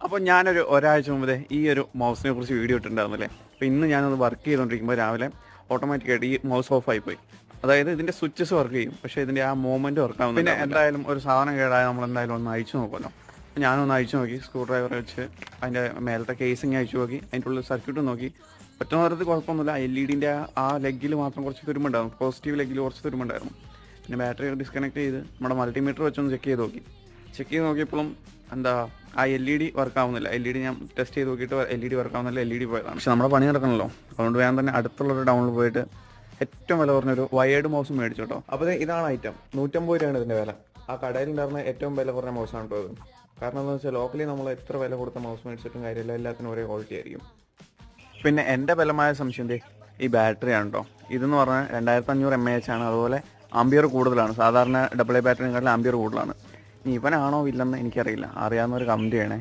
അപ്പോൾ ഞാനൊരു ഒരാഴ്ച മുമ്പേ ഈ ഒരു മൗസിനെ കുറിച്ച് വീഡിയോ ഇട്ടിട്ടുണ്ടായിരുന്നില്ലേ. അപ്പോൾ ഇന്ന് ഞാനത് വർക്ക് ചെയ്തുകൊണ്ടിരിക്കുമ്പോൾ രാവിലെ ഓട്ടോമാറ്റിക്കായിട്ട് ഈ മൗസ് ഓഫ് ആയിപ്പോയി. അതായത് ഇതിൻ്റെ സ്വിച്ചസ് വർക്ക് ചെയ്യും, പക്ഷേ ഇതിൻ്റെ ആ മൂവ്മെൻറ്റ് വർക്ക് ആവുന്നില്ല. പിന്നെ എന്തായാലും ഒരു സാധനം കേടായ നമ്മൾ എന്തായാലും ഒന്ന് അയച്ചു നോക്കുമല്ലോ. ഞാനൊന്ന് അയച്ചു നോക്കി, സ്ക്രൂ ഡ്രൈവർ വെച്ച് അതിൻ്റെ മേലത്തെ കേസിങ് അയച്ചു നോക്കി, അതിൻ്റെ ഉള്ളിൽ സർക്യൂട്ട് നോക്കി. ഒറ്റ നേരത്തിൽ കുഴപ്പമൊന്നുമില്ല. LED-ൻ്റെ ആ ലെഗിൽ മാത്രം കുറച്ച് തുരുമ്പുണ്ടായിരുന്നു, പോസിറ്റീവ് ലെഗിൽ കുറച്ച് തുരുമ്പുണ്ടായിരുന്നു. പിന്നെ ബാറ്ററി ഡിസ്കണക്ട് ചെയ്ത് നമ്മുടെ മൾട്ടിമീറ്റർ വെച്ചൊന്ന് ചെക്ക് ചെയ്ത് നോക്കിയപ്പോഴും എന്താ ആ LED വർക്ക് ആവുന്നില്ല. LED ഞാൻ ടെസ്റ്റ് ചെയ്ത് നോക്കിയിട്ട് LED വർക്ക് ആവുന്നില്ല, LED പോയതാണ്. പക്ഷെ നമ്മുടെ പണി നടക്കണമല്ലോ, അതുകൊണ്ട് വേഗം തന്നെ അടുത്തുള്ളൊരു ടൗണിൽ പോയിട്ട് ഏറ്റവും വില കുറഞ്ഞൊരു വയേർഡ് മൗസ് മേടിച്ചു കേട്ടോ. അപ്പോൾ ഇതാണ് ഐറ്റം. 150 രൂപയാണ് ഇതിൻ്റെ വില. ആ കടയിലുണ്ടായിരുന്ന ഏറ്റവും വില കുറഞ്ഞ മൗസാണ് കേട്ടോ ഇത്. കാരണം എന്താണെന്ന് വെച്ചാൽ ലോക്കലി നമ്മൾ എത്ര വില കൊടുത്ത മൗസ് മേടിച്ചിട്ടും കാര്യമില്ല, എല്ലാത്തിനും ഒരേ ക്വാളിറ്റി ആയിരിക്കും. പിന്നെ എൻ്റെ ബലമായ സംശയം ഈ ബാറ്ററിയാണ് കേട്ടോ. ഇതെന്ന് പറഞ്ഞാൽ 2500 mAh ആണ്. അതുപോലെ ആംബിയർ കൂടുതലാണ്. സാധാരണ AA ബാറ്ററിനെക്കാട്ടിലും ആംബിയർ കൂടുതലാണ്. ഇനി ഇവനാണോ ഇല്ലെന്ന് എനിക്കറിയില്ല. അറിയാവുന്നവർ കമൻറ്റ് ചെയ്യണേ.